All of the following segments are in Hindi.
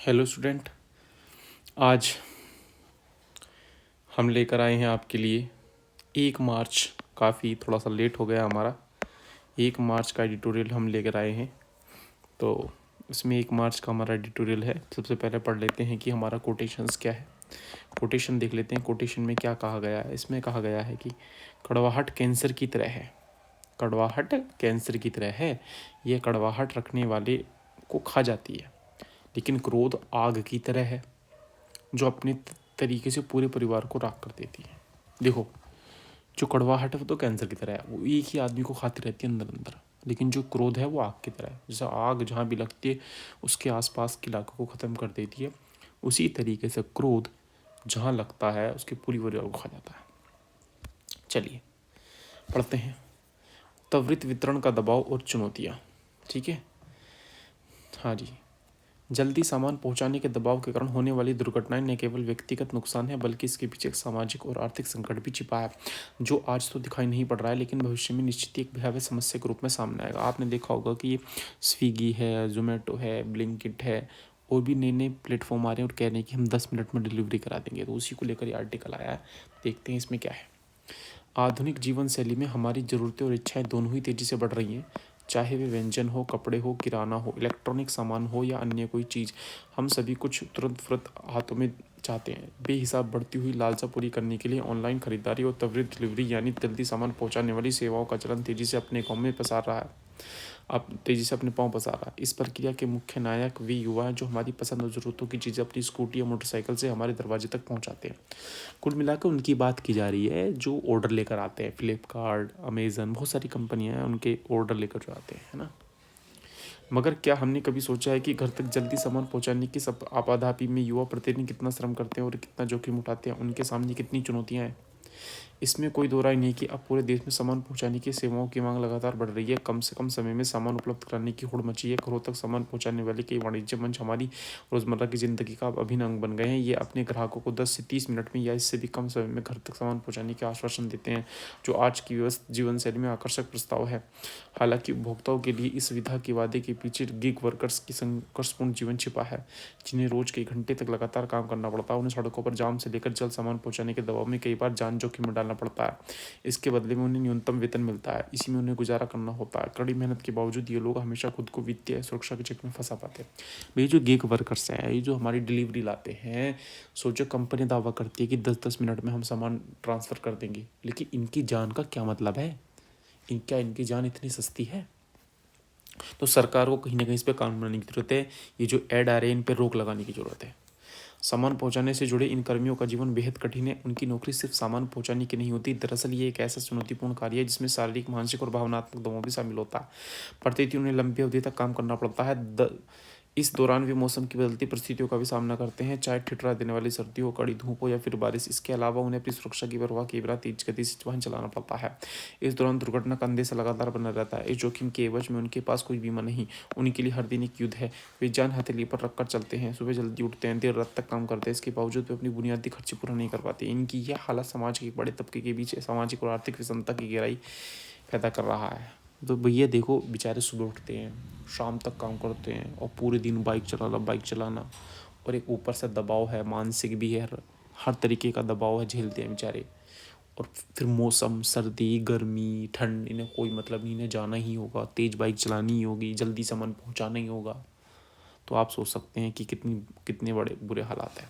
Hello student. आज हम लेकर आए हैं आपके लिए 1 मार्च। काफ़ी थोड़ा सा लेट हो गया हमारा। 1 मार्च का एडिटोरियल हम लेकर आए हैं। तो इसमें 1 मार्च का हमारा एडिटोरियल है। सबसे पहले पढ़ लेते हैं कि हमारा कोटेशंस क्या है। कोटेशन देख लेते हैं। कोटेशन में क्या कहा गया है। इसमें कहा गया है कि कड़वाहट कैंसर की तरह है। कड़वाहट कैंसर की तरह है। यह कड़वाहट रखने वाले को खा जाती है, लेकिन क्रोध आग की तरह है जो अपने तरीके से पूरे परिवार को राख कर देती है। देखो, जो कड़वाहट है वो तो कैंसर की तरह है, वो एक ही आदमी को खाती रहती है अंदर अंदर। लेकिन जो क्रोध है वो आग की तरह है। जैसे आग जहाँ भी लगती है उसके आसपास के इलाकों को ख़त्म कर देती है, उसी तरीके से क्रोध जहाँ लगता है उसके पूरी परिवार को खा जाता है। चलिए पढ़ते हैं। त्वरित वितरण का दबाव और चुनौतियाँ। ठीक है, हाँ जी। जल्दी सामान पहुंचाने के दबाव के कारण होने वाली दुर्घटनाएं न केवल व्यक्तिगत नुकसान है, बल्कि इसके पीछे एक सामाजिक और आर्थिक संकट भी छिपा है, जो आज तो दिखाई नहीं पड़ रहा है, लेकिन भविष्य में निश्चित ही एक भयावह समस्या के रूप में सामने आएगा। आपने देखा होगा कि स्विगी है, जोमेटो है, ब्लिंकिट है, और भी नए नए प्लेटफॉर्म आ रहे हैं और कह रहे हैं कि हम 10 मिनट में डिलीवरी करा देंगे। तो उसी को लेकर ये आर्टिकल आया है। देखते हैं इसमें क्या है। आधुनिक जीवन शैली में हमारी ज़रूरतें और इच्छाएं दोनों ही तेज़ी से बढ़ रही हैं। चाहे वे व्यंजन हो, कपड़े हो, किराना हो, इलेक्ट्रॉनिक सामान हो या अन्य कोई चीज़, हम सभी कुछ तुरंत फुरत हाथों में चाहते हैं। बेहिसाब बढ़ती हुई लालसा पूरी करने के लिए ऑनलाइन खरीदारी और त्वरित डिलीवरी यानी जल्दी सामान पहुंचाने वाली सेवाओं का चलन तेज़ी से अपने गाँव में पसार रहा है। अब तेज़ी से अपने पाँव पसार रहा है। इस प्रक्रिया के मुख्य नायक वे युवा हैं जो हमारी पसंद और ज़रूरतों की चीज़ें अपनी स्कूटी या मोटरसाइकिल से हमारे दरवाजे तक पहुंचाते हैं। कुल मिलाकर उनकी बात की जा रही है जो ऑर्डर लेकर आते हैं। फ्लिपकार्ट, अमेज़न, बहुत सारी कंपनियां हैं, उनके ऑर्डर लेकर जो आते हैं, है ना। मगर क्या हमने कभी सोचा है कि घर तक जल्दी सामान पहुंचाने की सब आपाधापी में युवा प्रतिदिन कितना श्रम करते हैं और कितना जोखिम उठाते हैं, उनके सामने कितनी चुनौतियां हैं। इसमें कोई दो राय नहीं कि अब पूरे देश में सामान पहुंचाने की सेवाओं की मांग लगातार बढ़ रही है। कम से कम समय में सामान उपलब्ध कराने की होड़ मची है। घरों तक सामान पहुंचाने वाले कई वाणिज्य मंच हमारी रोज़मर्रा की ज़िंदगी का अभिन्न अंग बन गए हैं। ये अपने ग्राहकों को 10 से 30 मिनट में या इससे भी कम समय में घर तक सामान पहुंचाने के आश्वासन देते हैं, जो आज की व्यस्त जीवन शैली में आकर्षक प्रस्ताव है। हालांकि उपभोक्ताओं के लिए इस सुविधा के वादे के पीछे गिग वर्कर्स की संघर्षपूर्ण जीवन छिपा है, जिन्हें रोज कई घंटे तक लगातार काम करना पड़ता है। उन्हें सड़कों पर जाम से लेकर जल्द सामान पहुंचाने के दबाव में कई बार जान जोखिम में डालना पड़ता है। इसके बदले में उन्हें न्यूनतम वेतन मिलता है, इसी में उन्हें गुजारा करना होता है। कड़ी मेहनत के बावजूद ये लोग हमेशा खुद को वित्तीय सुरक्षा के चक्कर में फंसा पाते हैं। ये जो गिग वर्कर्स हैं, ये जो हमारी डिलीवरी लाते हैं, सोचो कंपनी दावा करती है कि 10-10 मिनट में हम सामान ट्रांसफ़र कर देंगे, लेकिन इनकी जान का क्या मतलब है। क्या इनकी जान इतनी सस्ती है। तो सरकार को कहीं ना कहीं इस पर कानून बनाने की जरूरत है। ये जो ऐड आ रहे हैं इन पर रोक लगाने की जरूरत है। सामान पहुंचाने से जुड़े इन कर्मियों का जीवन बेहद कठिन है। उनकी नौकरी सिर्फ सामान पहुंचाने की नहीं होती, दरअसल ये एक ऐसा चुनौतीपूर्ण कार्य है जिसमें शारीरिक, मानसिक और भावनात्मक दोनों भी शामिल होता है। प्रतिदिन उन्हें लंबी अवधि तक काम करना पड़ता है। इस दौरान वे मौसम की बदलती परिस्थितियों का भी सामना करते हैं, चाहे ठिठुरा देने वाली सर्दी हो, कड़ी धूप हो या फिर बारिश। इसके अलावा उन्हें अपनी सुरक्षा की परवाह किए बिना तेज गति से वाहन चलाना पड़ता है। इस दौरान दुर्घटना का अंदेशा लगातार बना रहता है। इस जोखिम के एवज में उनके पास कोई बीमा नहीं, उनके लिए हर दिन एक युद्ध है। वे जान हथेली पर रखकर चलते हैं, सुबह जल्दी उठते हैं, देर रात तक काम करते हैं। इसके बावजूद वे अपनी बुनियादी खर्चे पूरा नहीं कर पाते। इनकी यह हालत समाज के एक बड़े तबके के बीच सामाजिक और आर्थिक विषमता की गहराई पैदा कर रहा है। तो भैया देखो, बेचारे सुबह उठते हैं, शाम तक काम करते हैं और पूरे दिन बाइक चलाना, और एक ऊपर से दबाव है, मानसिक भी है, हर तरीके का दबाव है, झेलते हैं बेचारे। और फिर मौसम, सर्दी, गर्मी, ठंड, इन्हें कोई मतलब नहीं, इन्हें जाना ही होगा, तेज़ बाइक चलानी ही होगी, जल्दी सामान पहुंचाना ही होगा। तो आप सोच सकते हैं कि कितने बड़े बुरे हालात हैं।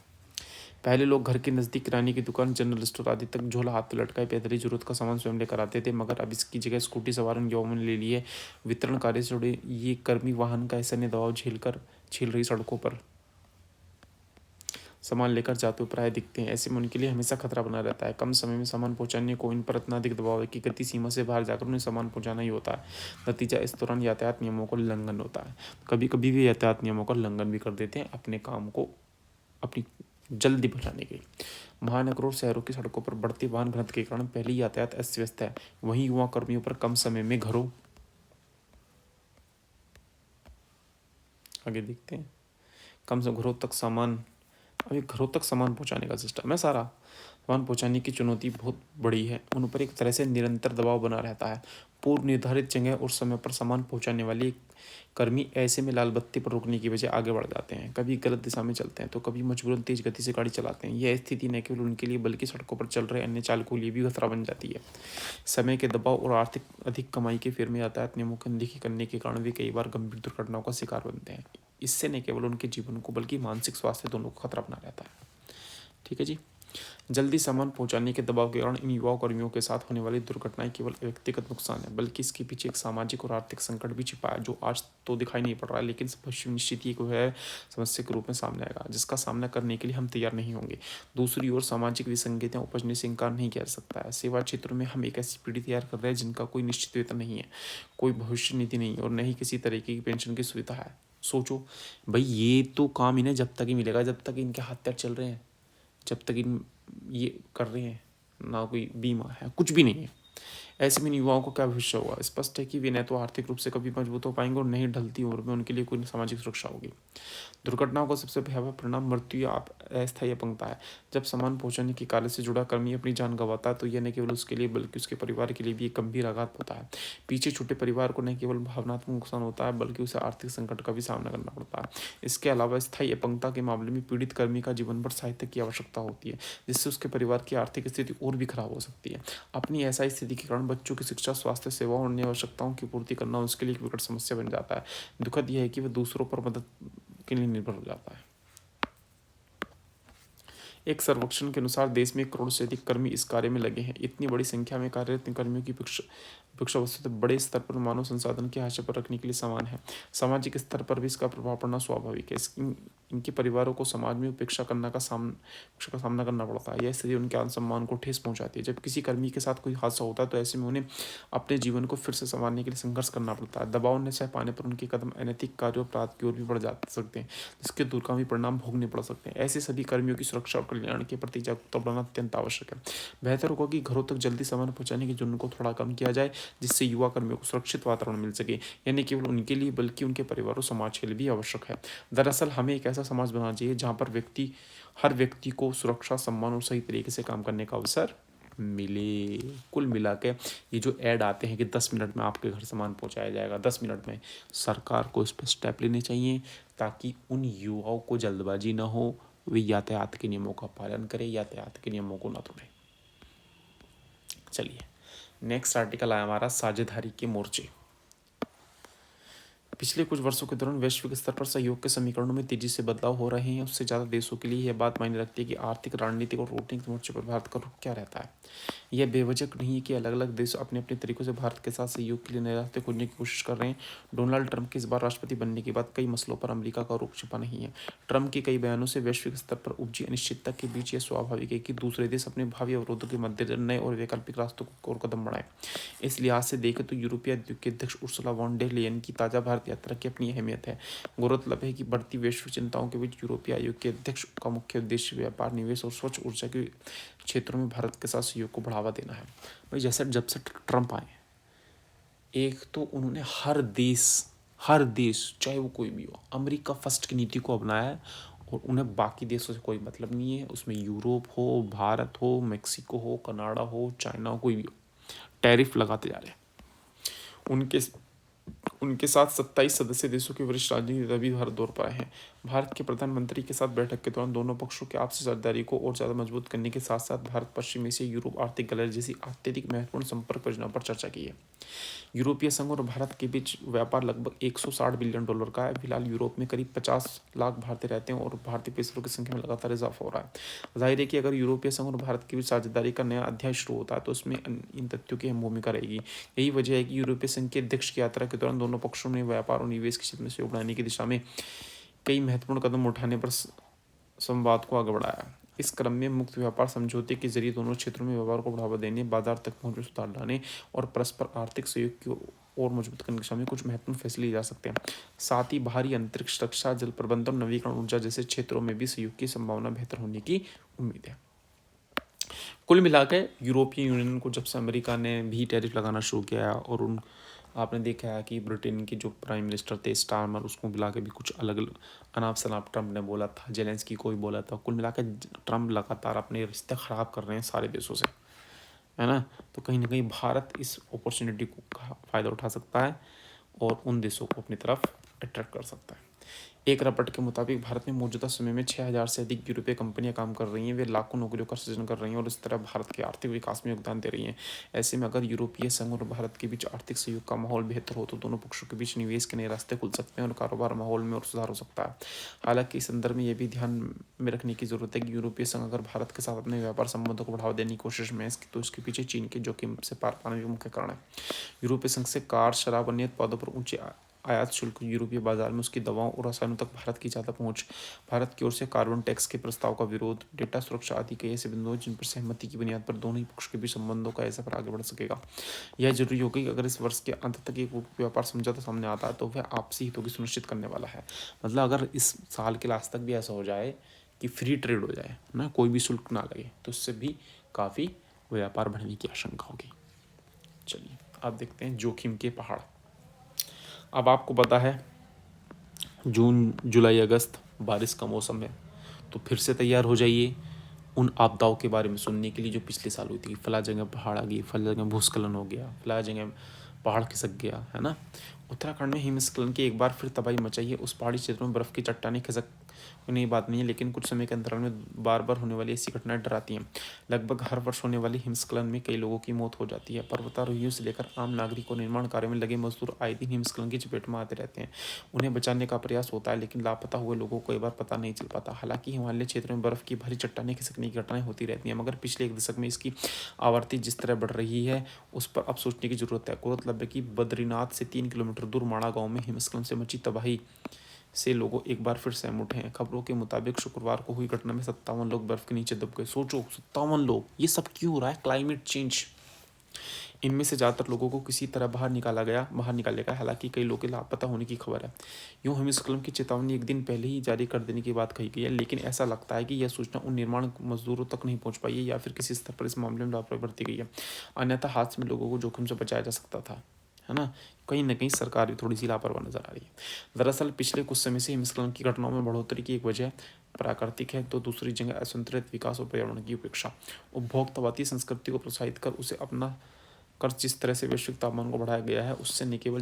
पहले लोग घर के नज़दीक किराने की दुकान, जनरल स्टोर आदि तक झोला हाथ में लटकाए पैदल ही जरूरत का सामान स्वयं लेकर आते थे, मगर अब इसकी जगह स्कूटी सवार युवाओं ने ले लिए। वितरण कार्य से जुड़े ये कर्मी वाहन का ऐसा दबाव झेल रही सड़कों पर सामान लेकर जाते हुए प्राय दिखते हैं। ऐसे में उनके लिए हमेशा खतरा बना रहता है। कम समय में सामान पहुंचाने को इन पर इतना अधिक दबाव है कि गति सीमा से बाहर जाकर उन्हें सामान पहुंचाना ही होता है। नतीजा, इस दौरान यातायात नियमों का उल्लंघन होता है। कभी कभी भी यातायात नियमों का उल्लंघन भी कर देते हैं अपने काम को अपनी जल्दी पहुंचाने के लिए। महानगरों और शहरों की सड़कों पर बढ़ती वाहन घनत्व के कारण पहले ही यातायात अस्त व्यस्त है। वहीं युवा कर्मियों पर कम समय में घरों आगे देखते हैं, कम से घरों तक सामान अब ये घरों तक सामान पहुंचाने का सिस्टम है सारा। सामान पहुंचाने की चुनौती बहुत बड़ी है, उन पर एक तरह से निरंतर दबाव बना रहता है। पूर्व निर्धारित जगह और समय पर सामान पहुंचाने वाले कर्मी ऐसे में लाल बत्ती पर रुकने की वजह आगे बढ़ जाते हैं, कभी गलत दिशा में चलते हैं तो कभी मजबूरन तेज गति से गाड़ी चलाते हैं। यह स्थिति न केवल उनके लिए बल्कि सड़कों पर चल रहे अन्य चालकों के लिए भी खतरा बन जाती है। समय के दबाव और आर्थिक अधिक कमाई के फेर में यातायात नियमों की अनदेखी करने के कारण वे कई बार गंभीर दुर्घटनाओं का शिकार बनते हैं। इससे न केवल उनके जीवन को बल्कि मानसिक स्वास्थ्य दोनों को खतरा बना रहता है। ठीक है जी। जल्दी सामान पहुंचाने के दबाव के कारण इन युवा कर्मियों के साथ होने वाली दुर्घटनाएं केवल व्यक्तिगत नुकसान है, बल्कि इसके पीछे एक सामाजिक और आर्थिक संकट भी छिपा है, जो आज तो दिखाई नहीं पड़ रहा है लेकिन भविष्य में निश्चित ही कोई है समस्या के रूप में सामने आएगा, जिसका सामना करने के लिए हम तैयार नहीं होंगे। दूसरी ओर सामाजिक विसंगतियां उपजने से इनकार नहीं किया जा सकता है। सेवा क्षेत्रों में हम एक ऐसी पीढ़ी तैयार कर रहे हैं जिनका कोई निश्चित वेतन नहीं है, कोई भविष्य निधि नहीं है और न ही किसी तरीके की पेंशन की सुविधा है। सोचो भाई, ये तो काम इन्हें जब तक ही मिलेगा जब तक इनके हाथ पैर चल रहे हैं, जब तक इन ये कर रहे हैं, ना कोई बीमा है, कुछ भी नहीं है। ऐसे में युवाओं को क्या भविष्य होगा? स्पष्ट है कि वे न तो आर्थिक रूप से कभी मजबूत हो पाएंगे और न ही ढलती उम्र में उनके लिए कोई सामाजिक सुरक्षा होगी। दुर्घटनाओं का सबसे भयावह परिणाम मृत्यु या अस्थायी अपंगता है। जब सामान पहुंचाने के कार्य से जुड़ा कर्मी अपनी जान गंवाता है तो यह न केवल उसके लिए बल्कि उसके परिवार के लिए भी एक गंभीर आघात होता है। पीछे छूटे परिवार को न केवल भावनात्मक नुकसान होता है बल्कि उसे आर्थिक संकट का भी सामना करना पड़ता है। इसके अलावा स्थायी अपंगता के मामले में पीड़ित कर्मी का जीवन भर सहायता की आवश्यकता होती है, जिससे उसके परिवार की आर्थिक स्थिति और भी खराब हो सकती है। अपनी ऐसा स्थिति के कारण बच्चों की शिक्षा, स्वास्थ्य सेवाओं और अन्य आवश्यकताओं की पूर्ति करना उसके लिए एक विकट समस्या बन जाता है। दुखद यह है कि वह दूसरों पर मदद के लिए निर्भर हो जाता है। एक सर्वेक्षण के अनुसार देश में 1 करोड़ से अधिक कर्मी इस कार्य में लगे हैं। इतनी बड़ी संख्या में कार्यरत कर्मियों की अपेक्षा वस्तुतः बड़े स्तर पर मानव संसाधन के हाशिए पर रखने के लिए समान है। सामाजिक स्तर पर भी इसका प्रभाव पड़ना स्वाभाविक है। इनके परिवारों को समाज में उपेक्षा का सामना करना पड़ता है। यह स्थिति उनके आत्मसम्मान को ठेस पहुंचाती है। जब किसी कर्मी के साथ कोई हादसा होता है तो ऐसे में उन्हें अपने जीवन को फिर से संवारने के लिए संघर्ष करना पड़ता है। दबाव न सह पाने पर उनके कदम अनैतिक कार्यों, अपराध की ओर भी बढ़ जा सकते हैं, जिसके दूरगामी परिणाम भोगने पड़ सकते हैं। ऐसे सभी कर्मियों की सुरक्षा और कल्याण के प्रति जागरूकता बढ़ाना अत्यंत आवश्यक है। बेहतर होगा कि घरों तक जल्दी सामान पहुंचाने के जुर्म को थोड़ा कम किया जाए, जिससे युवा कर्मियों को सुरक्षित वातावरण मिल सके। यानी केवल उनके लिए बल्कि उनके परिवार और समाज के लिए भी आवश्यक है। दरअसल हमें एक ऐसा समाज बनाना चाहिए जहाँ पर हर व्यक्ति को सुरक्षा, सम्मान और सही तरीके से काम करने का अवसर मिले। कुल मिला के ये जो ऐड आते हैं कि 10 मिनट में आपके घर सामान पहुंचाया जाएगा, 10 मिनट में, सरकार को इस पर स्टेप लेने चाहिए ताकि उन युवाओं को जल्दबाजी ना हो, वे यातायात के नियमों का पालन करें, यातायात के नियमों को ना तोड़ें। चलिए, नेक्स्ट आर्टिकल है हमारा साझेदारी के मोर्चे। पिछले कुछ वर्षों के दौरान वैश्विक स्तर पर सहयोग के समीकरणों में तेजी से बदलाव हो रहे हैं। उससे ज़्यादा देशों के लिए यह बात मायने रखती है कि आर्थिक, रणनीतिक और कूटनीतिक मोर्चे पर भारत का रुख क्या रहता है। यह बेवजह नहीं है कि अलग अलग देश अपने अपने तरीकों से भारत के साथ सहयोग के लिए नए रास्ते खोजने की कोशिश कर रहे हैं। डोनाल्ड ट्रंप के इस बार राष्ट्रपति बनने के बाद कई मसलों पर अमेरिका का रुख छिपा नहीं है। ट्रंप के कई बयानों से वैश्विक स्तर पर उपजी अनिश्चितता के बीच यह स्वाभाविक है कि दूसरे देश अपने भावी अवरोधों के मद्देनजर नए और वैकल्पिक रास्तों को और कदम बढ़ाएं। इस लिहाज से देखें तो यूरोपीय आयोग के अध्यक्ष उर्सुला वॉन डेर लेयन की ताज़ा भारत यात्रा की अपनी अहमियत है। गौरतलब है कि बढ़ती वैश्विक चिंताओं के बीच यूरोपीय आयोग के अध्यक्ष का मुख्य उद्देश्य व्यापार, निवेश और स्वच्छ ऊर्जा के क्षेत्रों में भारत के साथ सहयोग को बढ़ावा देना है। भाई जैसे जब से ट्रंप आए, एक तो उन्होंने हर देश चाहे वो कोई भी हो, अमेरिका फर्स्ट की नीति को अपनाया है और उन्हें बाकी देशों से कोई मतलब नहीं है। उसमें यूरोप हो, भारत हो, मेक्सिको हो, कनाडा हो, चाइना हो, कोई भी हो, टैरिफ लगाते जा रहे हैं। उनके साथ 27 सदस्य देशों के वरिष्ठ राजनीतिक नेता भी भारत दौरे पर आए हैं। भारत के प्रधानमंत्री के साथ बैठक के दौरान दोनों पक्षों के आपसी साझेदारी को और ज़्यादा मजबूत करने के साथ साथ भारत पश्चिम एशिया, यूरोप आर्थिक गैलरी जैसी अत्यधिक महत्वपूर्ण संपर्क परियोजनाओं पर चर्चा की है। यूरोपीय संघ और भारत के बीच व्यापार लगभग $160 बिलियन का है। फिलहाल यूरोप में करीब 50 लाख भारतीय रहते हैं और भारतीय पेशेवरों की संख्या में लगातार इजाफा हो रहा है। जाहिर है कि अगर यूरोपीय संघ और भारत के बीच साझेदारी का नया अध्याय शुरू होता है तो उसमें इन तथ्यों की अहम भूमिका रहेगी। यही वजह है कि यूरोपीय संघ के अध्यक्ष की यात्रा के दौरान दोनों पक्षों ने व्यापार और निवेश के क्षेत्र में सहयोग बढ़ाने की दिशा में कई महत्वपूर्ण कदम उठाने पर संवाद को आगे बढ़ाया। इस क्रम में मुक्त व्यापार समझौते के जरिए दोनों क्षेत्रों में व्यापार को बढ़ावा देने, बाजार तक पहुंच में सुधार लाने और परस्पर आर्थिक सहयोग की और मजबूत करने की दिशा में कुछ महत्वपूर्ण फैसले लिए जा सकते हैं। साथ ही बाहरी अंतरिक्ष रक्षा, जल प्रबंधन, नवीकरण ऊर्जा जैसे क्षेत्रों में भी सहयोग की संभावना बेहतर होने की उम्मीद है। कुल मिलाकर यूरोपियन यूनियन को जब से अमेरिका ने भी टैरिफ लगाना शुरू किया और आपने देखा है कि ब्रिटेन के जो प्राइम मिनिस्टर थे स्टारमर, उसको मिला के भी कुछ अलग अलग अनाप शनाप ट्रम्प ने बोला था, जेलेंस्की को भी बोला था। कुल मिला के ट्रम्प लगातार अपने रिश्ते ख़राब कर रहे हैं सारे देशों से, है ना। तो कहीं ना कहीं भारत इस अपॉर्चुनिटी को फ़ायदा उठा सकता है और उन देशों को अपनी तरफ अट्रैक्ट कर सकता है। एक रिपोर्ट के मुताबिक भारत में मौजूदा समय में 6,000 से अधिक यूरोपीय कंपनियां काम कर रही हैं। वे लाखों नौकरियों का सृजन कर रही हैं और इस तरह भारत के आर्थिक विकास में योगदान दे रही हैं। ऐसे में अगर यूरोपीय संघ और भारत के बीच आर्थिक सहयोग का माहौल बेहतर हो तो दोनों पक्षों के बीच निवेश के नए रास्ते खुल सकते हैं और कारोबार माहौल में और सुधार हो सकता है। हालांकि इस संदर्भ में यह भी ध्यान में रखने की जरूरत है कि यूरोपीय संघ अगर भारत के साथ अपने व्यापार संबंधों को बढ़ावा देने की कोशिश में है तो इसके पीछे चीन के जोखिम से पार पाने के मुख्य कारण है। यूरोपीय संघ से कार, शराब, अन्य उत्पादों पर ऊंचे आयात शुल्क, यूरोपीय बाजार में उसकी दवाओं और रसायनों तक भारत की ज़्यादा पहुंच, भारत की ओर से कार्बन टैक्स के प्रस्ताव का विरोध, डेटा सुरक्षा आदि कई ऐसे बिंदु जिन पर सहमति की बुनियाद पर दोनों ही पक्ष के बीच संबंधों का ऐसा पर आगे बढ़ सकेगा। यह जरूरी होगा कि अगर इस वर्ष के अंत तक एक व्यापार समझौता सामने आता है तो वह आपसी हितों की सुनिश्चित करने वाला है। मतलब अगर इस साल के लास्ट तक भी ऐसा हो जाए कि फ्री ट्रेड हो जाए ना, कोई भी शुल्क ना लगे, तो इससे भी काफ़ी व्यापार बढ़ने की आशंका होगी। चलिए अब देखते हैं जोखिम के पहाड़। अब आपको पता है जून, जुलाई, अगस्त बारिश का मौसम है, तो फिर से तैयार हो जाइए उन आपदाओं के बारे में सुनने के लिए जो पिछले साल हुई थी। फला जगह पहाड़ आ गई, फला जगह भूस्खलन हो गया, फला जगह पहाड़ खिसक गया, है ना। उत्तराखंड में हिमस्खलन की एक बार फिर तबाही मचाई है। उस पहाड़ी क्षेत्र में बर्फ़ की चट्टानें खिसक नई बात नहीं है, लेकिन कुछ समय के अंतराल में बार बार होने वाली ऐसी घटनाएं डराती हैं। लगभग हर वर्ष होने वाली हिमस्खलन में कई लोगों की मौत हो जाती है। पर्वतारोहियों से लेकर आम नागरिक और निर्माण कार्य में लगे मजदूर आए दिन हिमस्खलन की चपेट में आते रहते हैं। उन्हें बचाने का प्रयास होता है, लेकिन लापता हुए लोगों को कई बार पता नहीं चल पाता। हालांकि हिमालय क्षेत्र में बर्फ की भारी चट्टानें खिसकने की घटनाएं होती रहती हैं, मगर पिछले एक दशक में इसकी आवर्ती जिस तरह बढ़ रही है उस पर अब सोचने की जरूरत है। गौरतलब है कि बद्रीनाथ से 3 किलोमीटर दूर माणा गांव में हिमस्खलन से मची तबाही से लोगों एक बार फिर सहम उठे हैं। खबरों के मुताबिक शुक्रवार को हुई घटना में 57 लोग बर्फ के नीचे दब गए। सोचो 57 लोग, ये सब क्यों हो रहा है? Climate change. इनमें से ज़्यादातर लोगों को किसी तरह बाहर निकालेगा। हालांकि कई लोगों के लापता होने की खबर है। यूं हिमस्खलन की चेतावनी एक दिन पहले ही जारी कर देने की बात कही गई है, लेकिन ऐसा लगता है कि यह सूचना उन निर्माण मजदूरों तक नहीं पहुंच पाई है या फिर किसी स्तर पर इस मामले में लापरवाही बरती गई है। अन्यथा हादसे में लोगों को जोखिम से बचाया जा सकता था, है ना। कहीं ना कहीं सरकार भी थोड़ी सी लापरवाह नजर आ रही है। दरअसल पिछले कुछ समय से हिमस्खलन की घटनाओं में बढ़ोतरी की एक वजह प्राकृतिक है, तो दूसरी जगह असंतुलित विकास और पर्यावरण की उपेक्षा। उपभोक्तावादी संस्कृति को प्रोत्साहित कर उसे अपना कर जिस तरह से वैश्विक तापमान को बढ़ाया गया है, उससे न केवल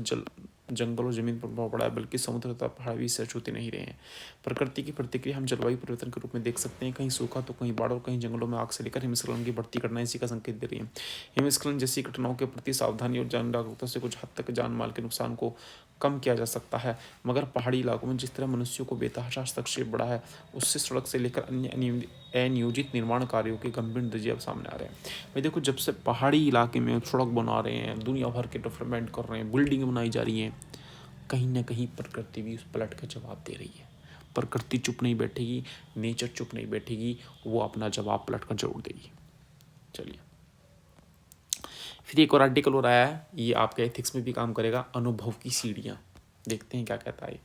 जंगल और जमीन पर प्रभाव पड़ा है, बल्कि समुद्र तथा पहाड़ भी इससे छूते नहीं रहे हैं। प्रकृति की प्रतिक्रिया हम जलवायु परिवर्तन के रूप में देख सकते हैं। कहीं सूखा तो कहीं बाढ़ और कहीं जंगलों में आग से लेकर हिमस्खलन की बढ़ती घटनाएं इसी का संकेत दे रही हैं। हिमस्खलन जैसी घटनाओं के प्रति सावधानी और जन जागरूकता से कुछ हद तक जान माल के नुकसान को कम किया जा सकता है, मगर पहाड़ी इलाकों में जिस तरह मनुष्यों को बेतहाशा हस्तक्षेप बढ़ा है, उससे सड़क से लेकर अन्य अनियोजित निर्माण कार्यों के गंभीर नतीजे अब सामने आ रहे हैं। भाई देखो, जब से पहाड़ी इलाके में सड़क बना रहे हैं, दुनिया भर के डेवलपमेंट कर रहे हैं, बिल्डिंग बनाई जा रही हैं, कहीं ना कहीं प्रकृति भी उस पलट का जवाब दे रही है। प्रकृति चुप नहीं बैठेगी, नेचर चुप नहीं बैठेगी, वो अपना जवाब पलट कर जरूर देगी। चलिए फिर एक और आर्टिकल हो रहा है, ये आपके एथिक्स में भी काम करेगा। अनुभव की सीढ़ियाँ, देखते हैं क्या कहता है।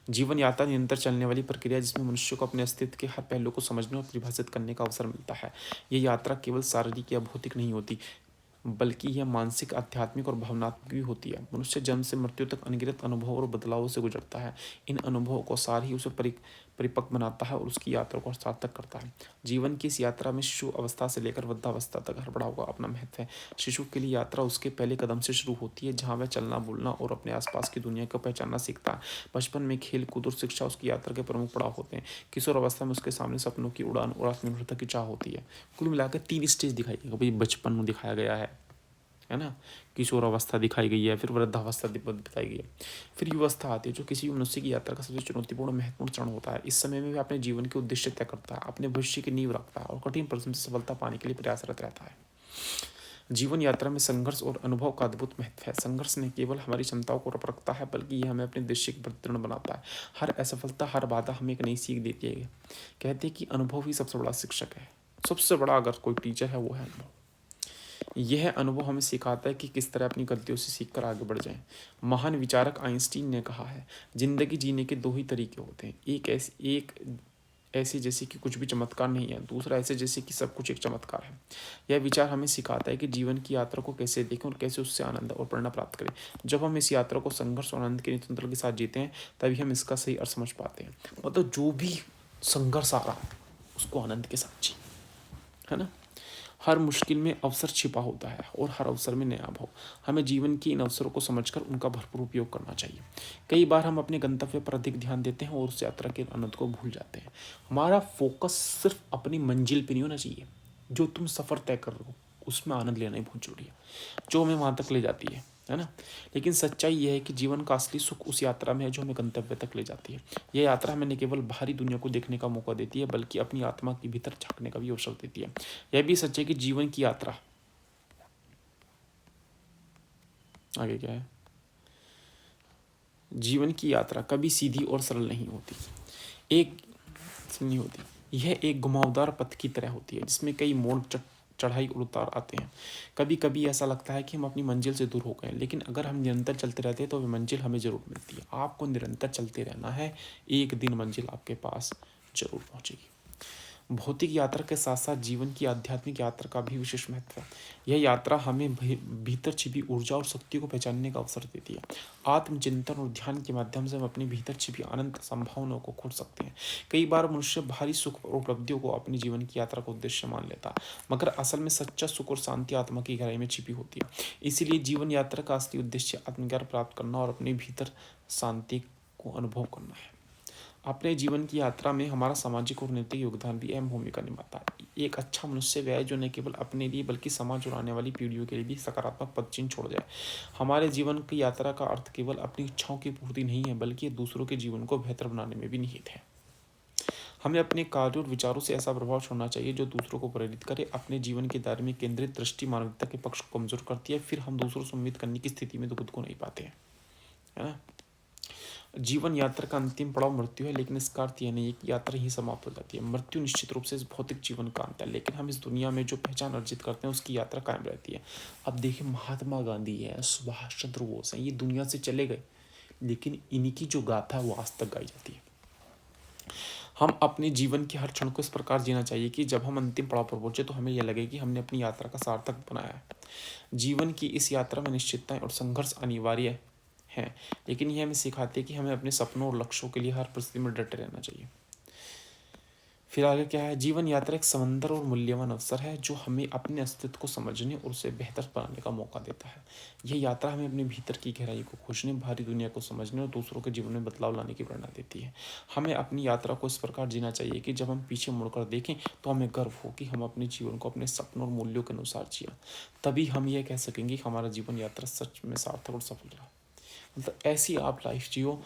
जीवन यात्रा निरंतर चलने वाली प्रक्रिया जिसमें मनुष्य को अपने अस्तित्व के हर पहलू को समझने और परिभाषित करने का अवसर मिलता है। यह यात्रा केवल शारीरिक या भौतिक नहीं होती, बल्कि यह मानसिक, आध्यात्मिक और भावनात्मक भी होती है। मनुष्य जन्म से मृत्यु तक अनगिनत अनुभव और बदलावों से गुजरता है। इन अनुभवों को सार ही उसे परिपक्व बनाता है और उसकी यात्रा को सार्थक करता है। जीवन की इस यात्रा में शिशु अवस्था से लेकर वृद्धावस्था तक हर पड़ाव का अपना महत्व है। शिशु के लिए यात्रा उसके पहले कदम से शुरू होती है, जहाँ वह चलना, बोलना और अपने आसपास की दुनिया को पहचानना सीखता है। बचपन में खेल कूद और शिक्षा उसकी यात्रा के प्रमुख पड़ाव होते हैं। किशोर अवस्था में उसके सामने सपनों की उड़ान और आत्मनिर्भरता की चाह होती है। कुल मिलाकर 3 स्टेज दिखाई गई। भाई बचपन में दिखाया गया है ना, किशोर अवस्था दिखाई गई है, फिर वृद्धावस्था बताई गई है, फिर युवावस्था आती है, जो किसी भी मनुष्य की यात्रा का सबसे चुनौतीपूर्ण महत्वपूर्ण चरण होता है। इस समय में वह अपने जीवन के उद्देश्य तय करता है, अपने भविष्य की नींव रखता है और कठिन परिश्रम से सफलता पाने के लिए प्रयासरत रहता है। जीवन यात्रा में संघर्ष और अनुभव का अद्भुत महत्व है। संघर्ष न केवल हमारी क्षमताओं को रखता है, बल्कि यह हमें अपने उद्देश्य की प्रति दृढ़ बनाता है। हर असफलता, हर बाधा हमें एक नई सीख देती है। कहते हैं कि अनुभव ही सबसे बड़ा शिक्षक है। सबसे बड़ा अगर कोई टीचर है वो है अनुभव। यह अनुभव हमें सिखाता है कि किस तरह अपनी गलतियों से सीखकर आगे बढ़ जाएं। महान विचारक आइंस्टीन ने कहा है, जिंदगी जीने के 2 ही तरीके होते हैं, एक ऐसे जैसे कि कुछ भी चमत्कार नहीं है, दूसरा ऐसे जैसे कि सब कुछ एक चमत्कार है। यह विचार हमें सिखाता है कि जीवन की यात्रा को कैसे देखें और कैसे उससे आनंद और प्रेरणा प्राप्त करें। जब हम इस यात्रा को संघर्ष और आनंद के नियंत्रण के साथ जीते हैं, तभी हम इसका सही अर्थ समझ पाते हैं। मतलब जो भी संघर्ष आ रहा है उसको आनंद के साथ जी, है ना। हर मुश्किल में अवसर छिपा होता है और हर अवसर में नया भाव। हमें जीवन के इन अवसरों को समझकर उनका भरपूर उपयोग करना चाहिए। कई बार हम अपने गंतव्य पर अधिक ध्यान देते हैं और उस यात्रा के आनंद को भूल जाते हैं। हमारा फोकस सिर्फ अपनी मंजिल पे नहीं होना चाहिए, जो तुम सफ़र तय कर रहे हो उसमें आनंद लेना ही बहुत जरूरी है, जो हमें वहाँ तक ले जाती है ना। लेकिन सच्चाई यह है कि जीवन का असली सुख उस यात्रा में है जो हमें गंतव्य तक ले जाती है। यह यात्रा हमें न केवल बाहरी दुनिया को देखने का मौका देती है, बल्कि अपनी आत्मा के भीतर झांकने का भी अवसर देती है। यह भी सच है कि जीवन की यात्रा, आगे क्या है, जीवन की यात्रा कभी सीधी और सरल नहीं होती, एक नहीं होती। यह एक घुमावदार पथ की तरह होती है जिसमें कई मोड़, चढ़ाई और उतार आते हैं। कभी कभी ऐसा लगता है कि हम अपनी मंजिल से दूर हो गए, लेकिन अगर हम निरंतर चलते रहते हैं तो वह मंजिल हमें जरूर मिलती है। आपको निरंतर चलते रहना है, एक दिन मंजिल आपके पास जरूर पहुंचेगी। भौतिक यात्रा के साथ साथ जीवन की आध्यात्मिक यात्रा का भी विशेष महत्व है। यह यात्रा हमें भीतर छिपी ऊर्जा और शक्ति को पहचानने का अवसर देती है। आत्मचिंतन और ध्यान के माध्यम से हम अपने भीतर छिपी अनंत संभावनाओं को खोज सकते हैं। कई बार मनुष्य भारी सुख और उपलब्धियों को अपनी जीवन की यात्रा का उद्देश्य मान लेता, मगर असल में सच्चा सुख और शांति आत्मा की गहराई में छिपी होती है। इसीलिए जीवन यात्रा का असली उद्देश्य आत्मज्ञान प्राप्त करना और अपने भीतर शांति को अनुभव करना है। अपने जीवन की यात्रा में हमारा सामाजिक और नैतिक योगदान भी अहम भूमिका निभाता है। एक अच्छा मनुष्य वह है जो न केवल अपने लिए बल्कि समाज और आने वाली पीढ़ियों के लिए भी सकारात्मक पदचिन्ह छोड़ जाए। हमारे जीवन की यात्रा का अर्थ केवल अपनी इच्छाओं की पूर्ति नहीं है, बल्कि दूसरों के जीवन को बेहतर बनाने में भी निहित है। हमें अपने कार्यों और विचारों से ऐसा प्रभाव छोड़ना चाहिए जो दूसरों को प्रेरित करे। अपने जीवन के दायरे में केंद्रित दृष्टि मानवता के पक्ष को कमजोर करती है, फिर हम दूसरों से उम्मीद करने की स्थिति में खुद को नहीं पाते हैं, है ना। जीवन यात्रा का अंतिम पड़ाव मृत्यु है, लेकिन इसका अर्थ यह नहीं है कि यात्रा ही समाप्त हो जाती है। मृत्यु निश्चित रूप से इस भौतिक जीवन का अंत है, लेकिन हम इस दुनिया में जो पहचान अर्जित करते हैं उसकी यात्रा कायम रहती है। अब देखिए, महात्मा गांधी है, सुभाष चंद्र बोस हैं, ये दुनिया से चले गए, लेकिन इन्हीं की जो गाथा है वो आज तक गाई जाती है। हम अपने जीवन के हर क्षण को इस प्रकार जीना चाहिए कि जब हम अंतिम पड़ाव पर पहुंचे तो हमें यह लगे कि हमने अपनी यात्रा का सार्थक बनाया है। जीवन की इस यात्रा में निश्चितताएं और संघर्ष अनिवार्य हैं, लेकिन यह हमें सिखाती है कि हमें अपने सपनों और लक्ष्यों के लिए हर परिस्थिति में डटे रहना चाहिए। फिर आगे क्या है, जीवन यात्रा एक समंदर और मूल्यवान अवसर है जो हमें अपने अस्तित्व को समझने और उसे बेहतर बनाने का मौका देता है। यह यात्रा हमें अपने भीतर की गहराई को खोजने, बाहरी दुनिया को समझने और दूसरों के जीवन में बदलाव लाने की प्रेरणा देती है। हमें अपनी यात्रा को इस प्रकार जीना चाहिए कि जब हम पीछे मुड़कर देखें तो हमें गर्व हो कि हम अपने जीवन को अपने सपनों और मूल्यों के अनुसार जिया। तभी हम यह कह सकेंगे कि हमारा जीवन यात्रा सच में सार्थक और सफल रहा। मतलब ऐसी आप लाइफ जियो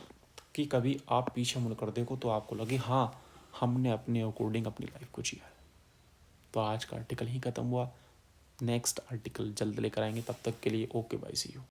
कि कभी आप पीछे मुड़कर देखो तो आपको लगे हाँ, हमने अपने अकॉर्डिंग अपनी लाइफ को जिया है। तो आज का आर्टिकल ही खत्म हुआ, नेक्स्ट आर्टिकल जल्द लेकर आएंगे, तब तक के लिए ओके बाय, सी यू।